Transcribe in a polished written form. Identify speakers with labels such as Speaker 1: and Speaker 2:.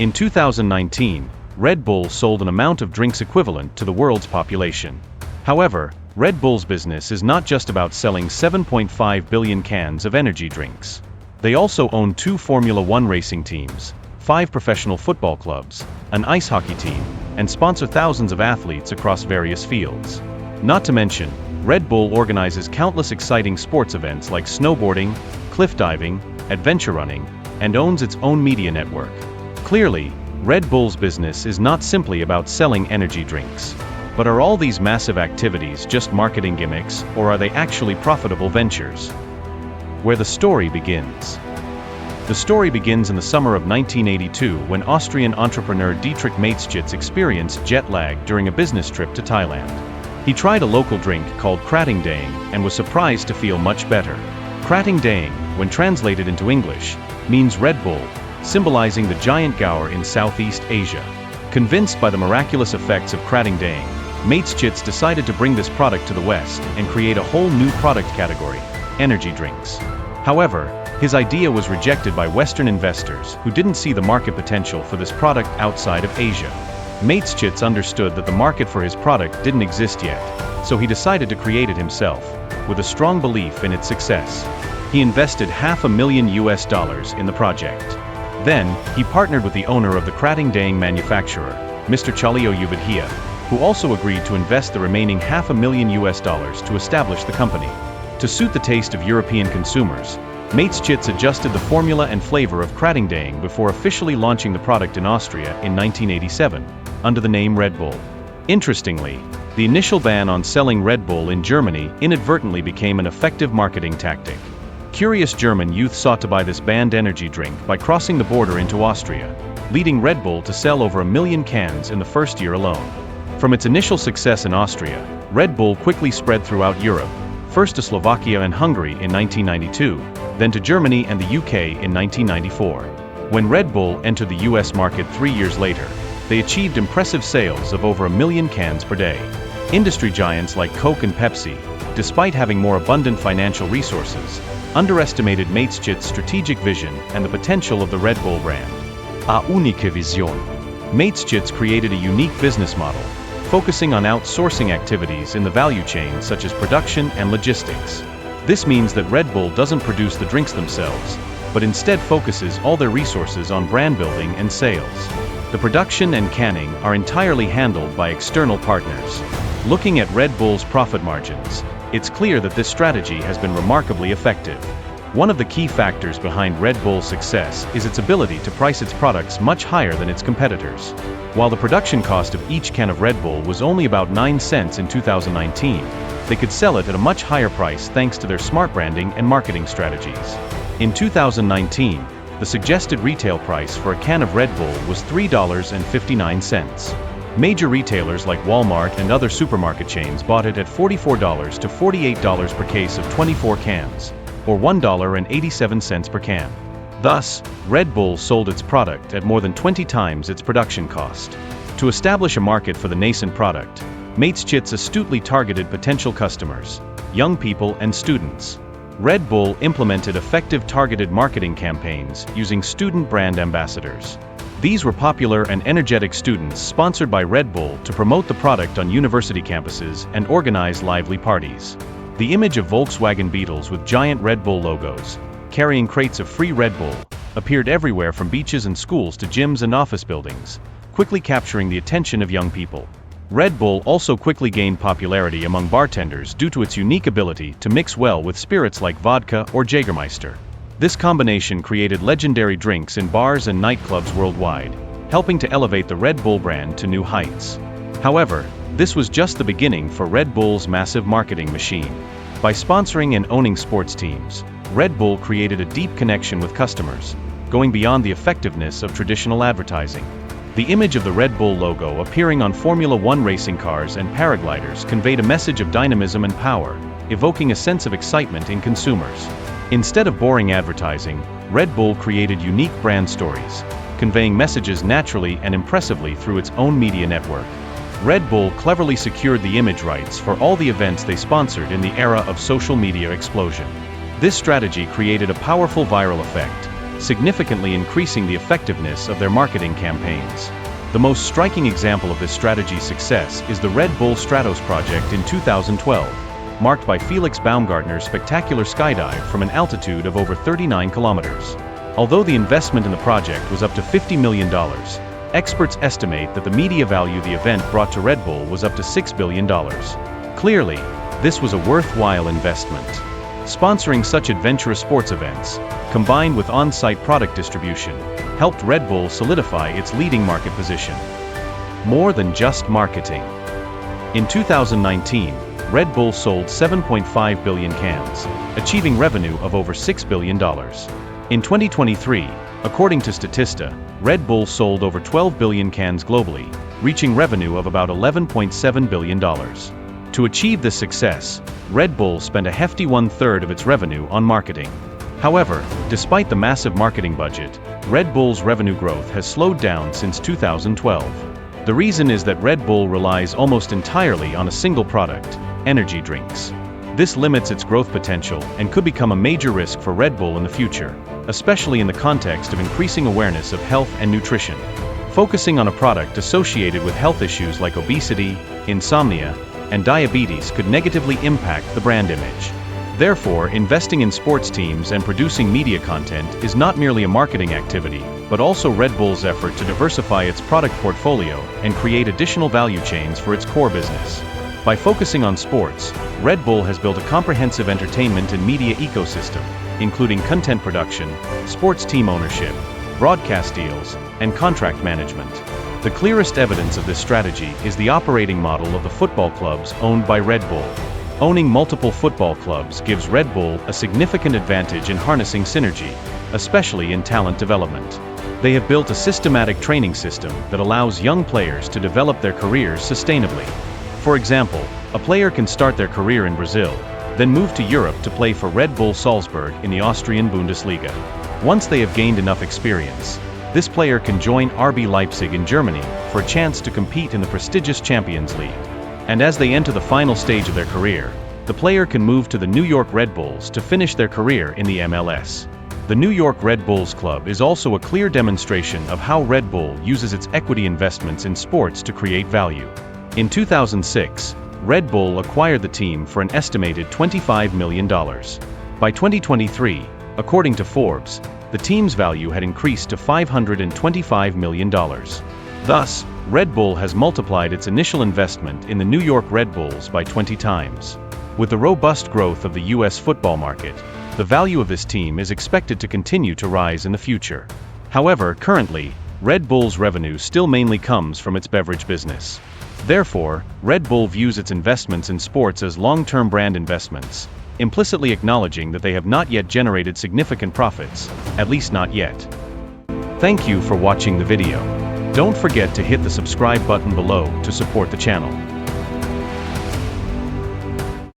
Speaker 1: In 2019, Red Bull sold an amount of drinks equivalent to the world's population. However, Red Bull's business is not just about selling 7.5 billion cans of energy drinks. They also own 2 Formula One racing teams, 5 professional football clubs, an ice hockey team, and sponsor thousands of athletes across various fields. Not to mention, Red Bull organizes countless exciting sports events like snowboarding, cliff diving, adventure running, and owns its own media network. Clearly, Red Bull's business is not simply about selling energy drinks. But are all these massive activities just marketing gimmicks, or are they actually profitable ventures? Where the story begins. The story begins in the summer of 1982 when Austrian entrepreneur Dietrich Mateschitz experienced jet lag during a business trip to Thailand. He tried a local drink called Krating Daeng and was surprised to feel much better. Krating Daeng, when translated into English, means Red Bull, symbolizing the giant gaur in Southeast Asia. Convinced by the miraculous effects of Krating Daeng, Mateschitz decided to bring this product to the West and create a whole new product category, energy drinks. However, his idea was rejected by Western investors who didn't see the market potential for this product outside of Asia. Mateschitz understood that the market for his product didn't exist yet, so he decided to create it himself, with a strong belief in its success. He invested $500,000 in the project. Then, he partnered with the owner of the Krating Daeng manufacturer, Mr. Chalio Ubadhia, who also agreed to invest the remaining $500,000 to establish the company. To suit the taste of European consumers, Mateschitz adjusted the formula and flavor of Krating Daeng before officially launching the product in Austria in 1987, under the name Red Bull. Interestingly, the initial ban on selling Red Bull in Germany inadvertently became an effective marketing tactic. Curious German youth sought to buy this banned energy drink by crossing the border into Austria, leading Red Bull to sell over 1 million cans in the first year alone. From its initial success in Austria, Red Bull quickly spread throughout Europe, first to Slovakia and Hungary in 1992, then to Germany and the UK in 1994. When Red Bull entered the US market 3 years later, they achieved impressive sales of over 1 million cans per day. Industry giants like Coke and Pepsi, despite having more abundant financial resources, underestimated Mateschitz' strategic vision and the potential of the Red Bull brand. A única visión. Mateschitz created a unique business model, focusing on outsourcing activities in the value chain such as production and logistics. This means that Red Bull doesn't produce the drinks themselves, but instead focuses all their resources on brand building and sales. The production and canning are entirely handled by external partners. Looking at Red Bull's profit margins, it's clear that this strategy has been remarkably effective. One of the key factors behind Red Bull's success is its ability to price its products much higher than its competitors. While the production cost of each can of Red Bull was only about 9 cents in 2019, they could sell it at a much higher price thanks to their smart branding and marketing strategies. In 2019, the suggested retail price for a can of Red Bull was $3.59. Major retailers like Walmart and other supermarket chains bought it at $44 to $48 per case of 24 cans, or $1.87 per can. Thus, Red Bull sold its product at more than 20 times its production cost. To establish a market for the nascent product, Mateschitz astutely targeted potential customers, young people and students. Red Bull implemented effective targeted marketing campaigns using student brand ambassadors. These were popular and energetic students sponsored by Red Bull to promote the product on university campuses and organize lively parties. The image of Volkswagen Beetles with giant Red Bull logos, carrying crates of free Red Bull, appeared everywhere from beaches and schools to gyms and office buildings, quickly capturing the attention of young people. Red Bull also quickly gained popularity among bartenders due to its unique ability to mix well with spirits like vodka or Jägermeister. This combination created legendary drinks in bars and nightclubs worldwide, helping to elevate the Red Bull brand to new heights. However, this was just the beginning for Red Bull's massive marketing machine. By sponsoring and owning sports teams, Red Bull created a deep connection with customers, going beyond the effectiveness of traditional advertising. The image of the Red Bull logo appearing on Formula One racing cars and paragliders conveyed a message of dynamism and power, evoking a sense of excitement in consumers. Instead of boring advertising, Red Bull created unique brand stories, conveying messages naturally and impressively through its own media network. Red Bull cleverly secured the image rights for all the events they sponsored in the era of social media explosion. This strategy created a powerful viral effect, significantly increasing the effectiveness of their marketing campaigns. The most striking example of this strategy's success is the Red Bull Stratos project in 2012, marked by Felix Baumgartner's spectacular skydive from an altitude of over 39 kilometers. Although the investment in the project was up to $50 million, experts estimate that the media value the event brought to Red Bull was up to $6 billion. Clearly, this was a worthwhile investment. Sponsoring such adventurous sports events, combined with on-site product distribution, helped Red Bull solidify its leading market position. More than just marketing. In 2019, Red Bull sold 7.5 billion cans, achieving revenue of over $6 billion. In 2023, according to Statista, Red Bull sold over 12 billion cans globally, reaching revenue of about $11.7 billion. To achieve this success, Red Bull spent a hefty one-third of its revenue on marketing. However, despite the massive marketing budget, Red Bull's revenue growth has slowed down since 2012. The reason is that Red Bull relies almost entirely on a single product, energy drinks. This limits its growth potential and could become a major risk for Red Bull in the future, especially in the context of increasing awareness of health and nutrition. Focusing on a product associated with health issues like obesity, insomnia, and diabetes could negatively impact the brand image. Therefore, investing in sports teams and producing media content is not merely a marketing activity, but also Red Bull's effort to diversify its product portfolio and create additional value chains for its core business. By focusing on sports, Red Bull has built a comprehensive entertainment and media ecosystem, including content production, sports team ownership, broadcast deals, and contract management. The clearest evidence of this strategy is the operating model of the football clubs owned by Red Bull. Owning multiple football clubs gives Red Bull a significant advantage in harnessing synergy, especially in talent development. They have built a systematic training system that allows young players to develop their careers sustainably. For example, a player can start their career in Brazil, then move to Europe to play for Red Bull Salzburg in the Austrian Bundesliga. Once they have gained enough experience, this player can join RB Leipzig in Germany for a chance to compete in the prestigious Champions League. And as they enter the final stage of their career, the player can move to the New York Red Bulls to finish their career in the MLS. The New York Red Bulls Club is also a clear demonstration of how Red Bull uses its equity investments in sports to create value. In 2006, Red Bull acquired the team for an estimated $25 million. By 2023, according to Forbes, the team's value had increased to $525 million. Thus, Red Bull has multiplied its initial investment in the New York Red Bulls by 20 times. With the robust growth of the U.S. football market, the value of this team is expected to continue to rise in the future. However, currently, Red Bull's revenue still mainly comes from its beverage business. Therefore, Red Bull views its investments in sports as long-term brand investments, implicitly acknowledging that they have not yet generated significant profits, at least not yet. Thank you for watching the video. Don't forget to hit the subscribe button below to support the channel.